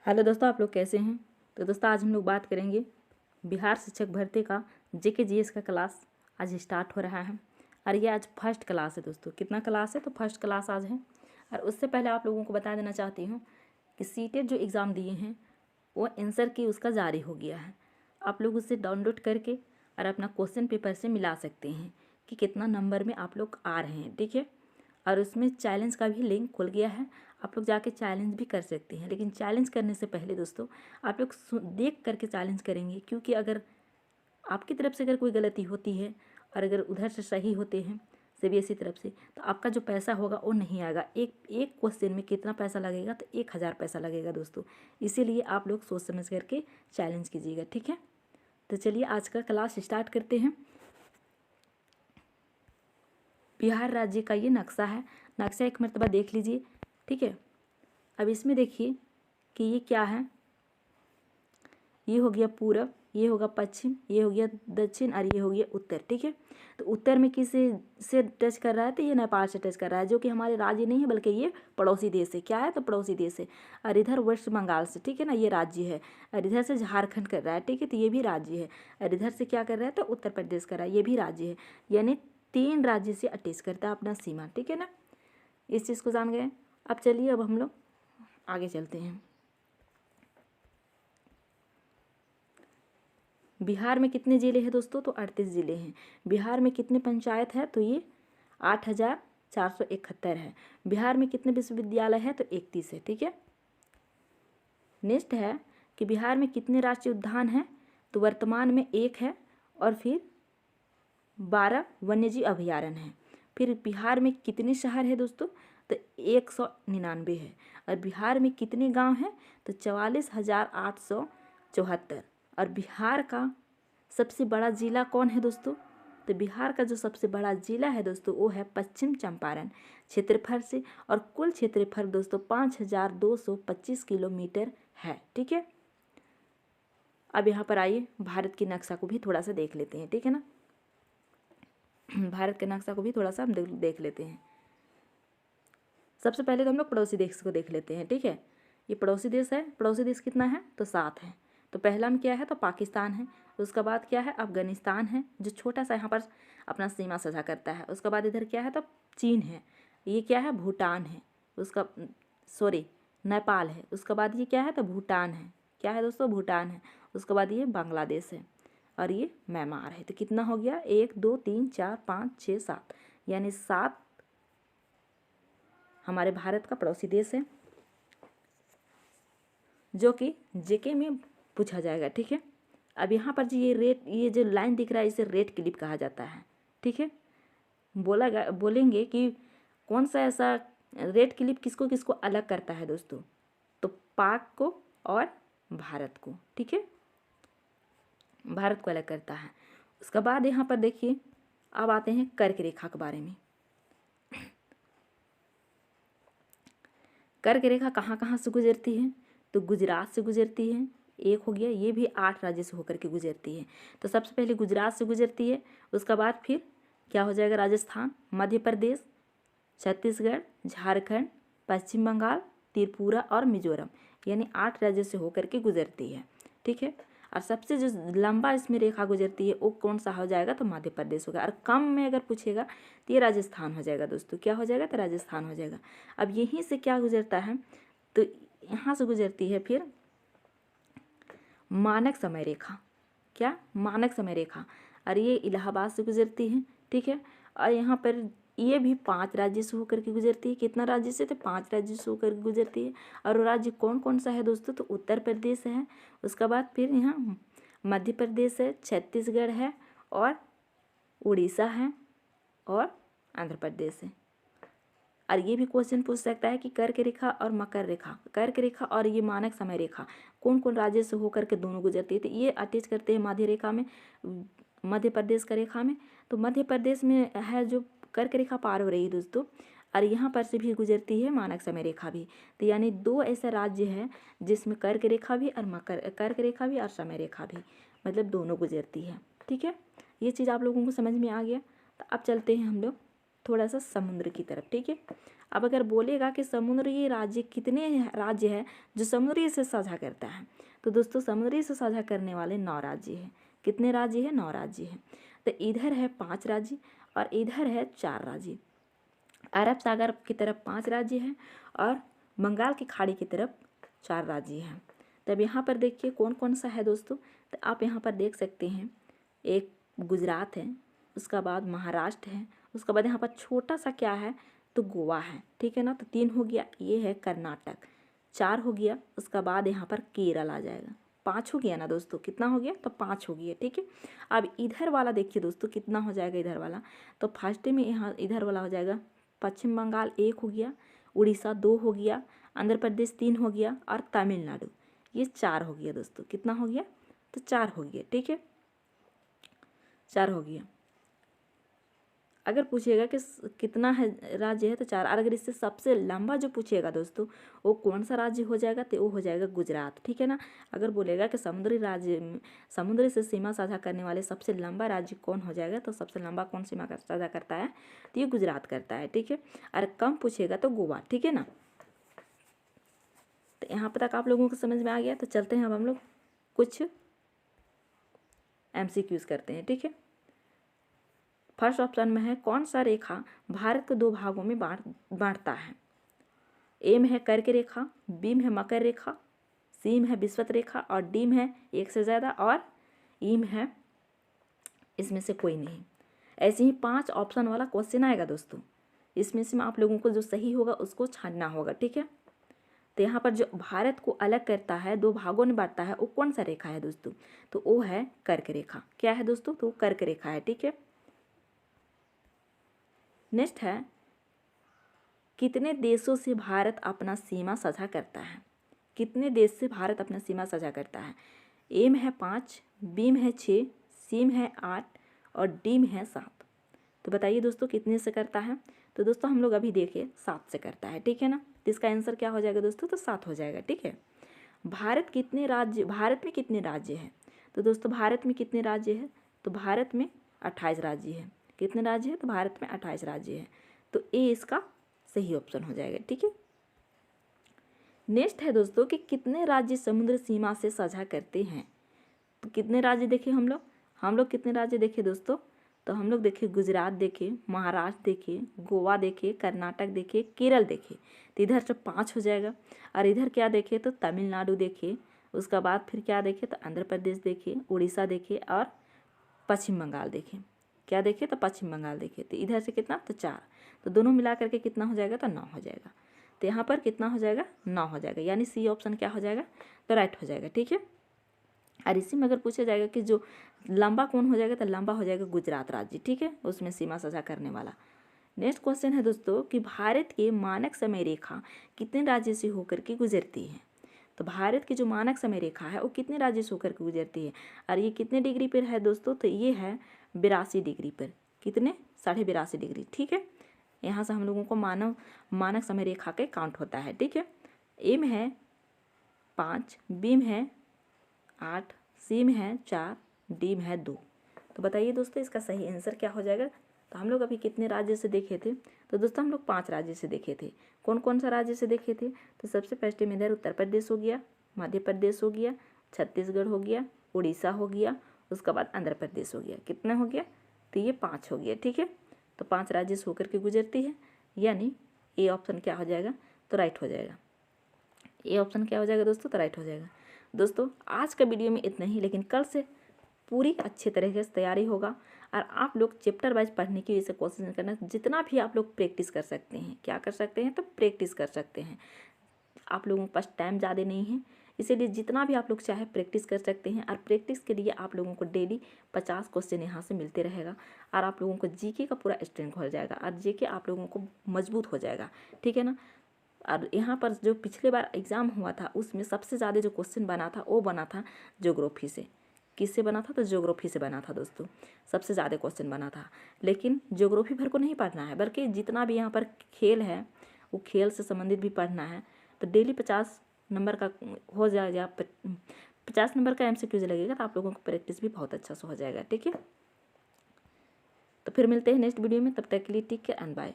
Hello दोस्तों, आप लोग कैसे हैं। तो दोस्तों आज हम लोग बात करेंगे बिहार शिक्षक भर्ती का जेके जीएस का क्लास आज स्टार्ट हो रहा है। और ये आज फर्स्ट क्लास है दोस्तों। कितना क्लास है? तो फर्स्ट क्लास आज है। और उससे पहले आप लोगों को बता देना चाहती हूँ कि सीटेट जो एग्ज़ाम दिए हैं वो आंसर की उसका जारी हो गया है। आप लोग उसे डाउनलोड करके और अपना क्वेश्चन पेपर से मिला सकते हैं कि कितना नंबर में आप लोग आ रहे हैं, ठीक है। और उसमें चैलेंज का भी लिंक खुल गया है, आप लोग जाके चैलेंज भी कर सकते हैं। लेकिन चैलेंज करने से पहले दोस्तों आप लोग देख करके चैलेंज करेंगे, क्योंकि अगर आपकी तरफ से अगर कोई गलती होती है और अगर उधर से सही होते हैं सीबीएसई तरफ से, तो आपका जो पैसा होगा वो नहीं आएगा। एक एक क्वेश्चन में कितना पैसा लगेगा? तो 1000 पैसा लगेगा दोस्तों। इसीलिए आप लोग सोच समझ करके चैलेंज कीजिएगा, ठीक है। तो चलिए आज का क्लास स्टार्ट करते हैं। बिहार राज्य का ये नक्शा है। नक्शा एक मरतबा देख लीजिए, ठीक है। अब इसमें देखिए कि ये क्या है। ये हो गया पूरब, ये होगा पश्चिम, ये हो गया दक्षिण और ये हो गया उत्तर, ठीक है। तो उत्तर में किस से टच कर रहा है? तो ये नेपाल से टच कर रहा है, जो कि हमारे राज्य नहीं है बल्कि ये पड़ोसी देश है। क्या है? तो पड़ोसी देश है। और इधर वेस्ट बंगाल से, ठीक है ना, ये राज्य है। और इधर से झारखंड कर रहा है, ठीक है, तो ये भी राज्य है। और इधर से क्या कर रहा है? तो उत्तर प्रदेश कर रहा है, ये भी राज्य है। यानी 3 राज्य से अटैच करता है अपना सीमा, ठीक है ना। इस चीज़ को जान गए। अब चलिए अब हम लोग आगे चलते हैं। बिहार में कितने ज़िले हैं दोस्तों? तो 38 ज़िले हैं। बिहार में कितने पंचायत है? तो ये 8471 है। बिहार में कितने विश्वविद्यालय है? तो 31 है, ठीक है। नेक्स्ट है कि बिहार में कितने राष्ट्रीय उद्यान हैं? तो वर्तमान में 1 है और फिर 12 वन्यजीव अभयारण्य हैं। फिर बिहार में कितने शहर है दोस्तों? तो 199 है। और बिहार में कितने गांव हैं? तो 44,874। और बिहार का सबसे बड़ा ज़िला कौन है दोस्तों? तो बिहार का जो सबसे बड़ा ज़िला है दोस्तों वो है पश्चिम चंपारण क्षेत्रफल से। और कुल क्षेत्रफल दोस्तों 5225 किलोमीटर है, ठीक है। अब यहाँ पर आइए भारत के नक्शा को भी थोड़ा सा देख लेते हैं, ठीक है ना। भारत के नक्शा को भी थोड़ा सा हम देख लेते हैं। सबसे पहले तो हम लोग पड़ोसी देश को देख लेते हैं, ठीक है। ये पड़ोसी देश है। पड़ोसी देश कितना है? तो 7 है। तो पहला में क्या है? तो पाकिस्तान है। उसके बाद क्या है? अफगानिस्तान है, जो छोटा सा यहाँ पर अपना सीमा साझा करता है। उसके बाद इधर क्या है? तो चीन है। ये क्या है? भूटान है। उसका सॉरी नेपाल है। उसके बाद ये क्या है? तो भूटान है। क्या है दोस्तों? भूटान है। उसके बाद ये बांग्लादेश है और ये म्यांमार है। तो कितना हो गया? 1 2 3 4 5 6 7, यानी 7 हमारे भारत का पड़ोसी देश है, जो कि जेके में पूछा जाएगा, ठीक है। अब यहाँ पर जी ये जो लाइन दिख रहा है इसे रेड क्लिप कहा जाता है, ठीक है। बोलेंगे कि कौन सा ऐसा रेड क्लिप किसको किसको अलग करता है दोस्तों? तो पाक को और भारत को, ठीक है, भारत को अलग करता है। उसके बाद यहाँ पर देखिए अब आते हैं कर्क रेखा के बारे में। कर्क रेखा कहाँ कहाँ से गुजरती है? तो गुजरात से गुजरती है, एक हो गया। ये भी 8 राज्य से होकर के गुजरती है। तो सबसे पहले गुजरात से गुजरती है। उसके बाद फिर क्या हो जाएगा? राजस्थान, मध्य प्रदेश, छत्तीसगढ़, झारखंड, पश्चिम बंगाल, त्रिपुरा और मिजोरम, यानी 8 राज्य से होकर के गुजरती है, ठीक है। और सबसे जो लंबा इसमें रेखा गुजरती है वो कौन सा हो जाएगा? तो मध्य प्रदेश होगा। और कम में अगर पूछेगा तो ये राजस्थान हो जाएगा दोस्तों। क्या हो जाएगा? तो राजस्थान हो जाएगा। अब यहीं से क्या गुजरता है? तो यहाँ से गुजरती है फिर मानक समय रेखा। क्या? मानक समय रेखा। और ये इलाहाबाद से गुजरती है, ठीक है। और यहाँ पर ये भी 5 राज्य से होकर के गुजरती है। कितना राज्य से? तो 5 राज्य से होकर के गुजरती है। और वो राज्य कौन कौन सा है दोस्तों? तो उत्तर प्रदेश है। उसके बाद फिर यहाँ मध्य प्रदेश है, छत्तीसगढ़ है और उड़ीसा है और आंध्र प्रदेश है। और ये भी क्वेश्चन पूछ सकता है कि कर्क रेखा और मकर रेखा, कर्क रेखा और ये मानक समय रेखा कौन कौन राज्य से होकर के दोनों गुजरती है? तो ये अटैच करते हैं मध्य रेखा में, मध्य प्रदेश का रेखा में। तो मध्य प्रदेश में है जो कर्क रेखा पार हो रही है दोस्तों। और यहाँ पर से भी गुजरती है मानक समय रेखा भी। तो यानी 2 ऐसे राज्य हैं जिसमें कर्क रेखा भी और कर्क रेखा भी और समय रेखा भी, मतलब दोनों गुजरती है, ठीक है। ये चीज़ आप लोगों को समझ में आ गया। तो अब चलते हैं हम लोग थोड़ा सा समुद्र की तरफ, ठीक है। अब अगर बोलेगा कि समुद्री राज्य कितने राज्य है जो समुद्री से साझा करता है, तो दोस्तों समुद्री से साझा करने वाले 9 राज्य हैं। कितने राज्य हैं? 9 राज्य हैं। तो इधर है 5 राज्य और इधर है 4 राज्य। अरब सागर की तरफ 5 राज्य हैं और बंगाल की खाड़ी की तरफ 4 राज्य हैं। तब यहाँ पर देखिए कौन कौन सा है दोस्तों, तो आप यहाँ पर देख सकते हैं, एक गुजरात है, उसका बाद महाराष्ट्र है, उसके बाद यहाँ पर छोटा सा क्या है तो गोवा है, ठीक है ना। तो 3 हो गया, ये है कर्नाटक, 4 हो गया, उसका बाद यहाँ पर केरल आ जाएगा, 5 हो गया ना दोस्तों। कितना हो गया? तो 5 हो गया, ठीक है। अब इधर वाला देखिए दोस्तों कितना हो जाएगा इधर वाला, तो फर्स्ट में यहाँ इधर वाला हो जाएगा पश्चिम बंगाल 1 हो गया, उड़ीसा 2 हो गया, आंध्र प्रदेश 3 हो गया और तमिलनाडु ये 4 हो गया दोस्तों। कितना हो गया? तो 4 हो गया, ठीक है, 4 हो गया। अगर पूछेगा कि कितना है राज्य है तो 4। और अगर इससे सबसे लंबा जो पूछेगा दोस्तों वो कौन सा राज्य हो जाएगा, तो वो हो जाएगा गुजरात, ठीक है ना। अगर बोलेगा कि समुद्री से सीमा साझा करने वाले सबसे लंबा राज्य कौन हो जाएगा, तो सबसे लंबा कौन सीमा साझा करता है, तो ये गुजरात करता है, ठीक है। और कम पूछेगा तो गोवा, ठीक है ना। तो यहाँ पर तक आप लोगों को समझ में आ गया। तो चलते हैं अब हम लोग कुछ MCQs करते हैं, ठीक है। फर्स्ट ऑप्शन में है कौन सा रेखा भारत को 2 भागों में बांटता है। ए में है कर्क रेखा, बी में है मकर रेखा, सी में है विषुवत रेखा और डी में है एक से ज़्यादा और ई में है इसमें से कोई नहीं। ऐसे ही 5 ऑप्शन वाला क्वेश्चन आएगा दोस्तों, इसमें से आप लोगों को जो सही होगा उसको छानना होगा, ठीक है। तो यहाँ पर जो भारत को अलग करता है, 2 भागों में बांटता है, वो कौन सा रेखा है दोस्तों, तो वो है कर्क रेखा। क्या है दोस्तों? तो कर्क रेखा है, ठीक है। नेक्स्ट है कितने देशों से भारत अपना सीमा साझा करता है। कितने देश से भारत अपना सीमा साझा करता है। ए में है 5, बी में है 6, सी में है 8 और डी में है 7। तो बताइए दोस्तों कितने से करता है। तो दोस्तों हम लोग अभी देखे 7 से करता है, ठीक है ना। तो इसका आंसर क्या हो जाएगा दोस्तों, तो 7 हो जाएगा, ठीक है। भारत में कितने राज्य हैं। तो दोस्तों भारत में कितने राज्य हैं, तो भारत में 28 राज्य हैं। कितने राज्य हैं, तो भारत में 28 राज्य हैं। तो ए इसका सही ऑप्शन हो जाएगा, ठीक है। नेक्स्ट है दोस्तों कि कितने राज्य समुद्र सीमा से साझा करते हैं। तो कितने राज्य देखे हम लोग कितने राज्य देखे दोस्तों, तो हम लोग देखे गुजरात देखे, महाराष्ट्र देखे, गोवा देखे, कर्नाटक देखे, केरल देखे। तो इधर से 5 हो जाएगा। और इधर क्या देखे, तो तमिलनाडु देखे, उसका बाद फिर क्या देखे, तो आंध्र प्रदेश देखे, उड़ीसा देखे और पश्चिम बंगाल देखे। क्या देखे, तो पश्चिम बंगाल देखे। तो इधर से कितना, तो 4। तो दोनों मिला करके कितना हो जाएगा, तो 9 हो जाएगा। तो यहाँ पर कितना हो जाएगा, 9 हो जाएगा, यानी सी ऑप्शन क्या हो जाएगा, तो राइट हो जाएगा, ठीक है। और इसी में अगर पूछा जाएगा कि जो लंबा कौन हो जाएगा, तो लंबा हो जाएगा गुजरात राज्य, ठीक है, उसमें सीमा साझा करने वाला। नेक्स्ट क्वेश्चन है दोस्तों कि भारत के मानक समय रेखा कितने राज्य से होकर के गुजरती है। तो भारत की जो मानक समय रेखा है वो कितने राज्य से होकर के गुजरती है, और ये कितने डिग्री पर है दोस्तों, तो ये है 82 डिग्री पर। कितने, 82.5 डिग्री, ठीक है। यहाँ से हम लोगों को मानक समय रेखा के काउंट होता है, ठीक है। ए में है 5, बी में है 8, सी में है 4, डी में है 2। तो बताइए दोस्तों इसका सही आंसर क्या हो जाएगा। तो हम लोग अभी कितने राज्य से देखे थे, तो दोस्तों हम लोग 5 राज्य से देखे थे। कौन कौन सा राज्य से देखे थे, तो सबसे फर्स्ट में इधर उत्तर प्रदेश हो गया, मध्य प्रदेश हो गया, छत्तीसगढ़ हो गया, उड़ीसा हो गया, उसके बाद आंध्र प्रदेश हो गया। कितना हो गया, तो ये 5 हो गया, ठीक है। तो 5 राज्य से होकर के गुजरती है, यानी ए ऑप्शन क्या हो जाएगा, तो राइट हो जाएगा। ए ऑप्शन क्या हो जाएगा दोस्तों, तो राइट हो जाएगा। दोस्तों आज का वीडियो में इतना ही, लेकिन कल से पूरी अच्छे तरीके से तैयारी होगा और आप लोग चैप्टर वाइज पढ़ने की वजह से कोशिश करना। जितना भी आप लोग प्रैक्टिस कर सकते हैं, क्या कर सकते हैं, तो प्रैक्टिस कर सकते हैं। आप लोगों के पास टाइम ज़्यादा नहीं है, इसीलिए जितना भी आप लोग चाहे प्रैक्टिस कर सकते हैं। और प्रैक्टिस के लिए आप लोगों को डेली 50 क्वेश्चन यहाँ से मिलते रहेगा और आप लोगों को जीके का पूरा स्ट्रेंथ हो जाएगा और जीके आप लोगों को मजबूत हो जाएगा, ठीक है ना। और यहाँ पर जो पिछले बार एग्ज़ाम हुआ था उसमें सबसे ज़्यादा जो क्वेश्चन बना था वो बना था ज्योग्राफी से। किससे बना था, तो ज्योग्राफी से बना था दोस्तों, सबसे ज़्यादा क्वेश्चन बना था। लेकिन ज्योग्राफी भर को नहीं पढ़ना है, बल्कि जितना भी यहाँ पर खेल है वो खेल से संबंधित भी पढ़ना है। तो डेली 50 नंबर का हो जाएगा, 50 नंबर का MCQs लगेगा, तो आप लोगों को प्रैक्टिस भी बहुत अच्छा से हो जाएगा, ठीक है। तो फिर मिलते हैं नेक्स्ट वीडियो में, तब तक के लिए टेक केयर एंड बाय।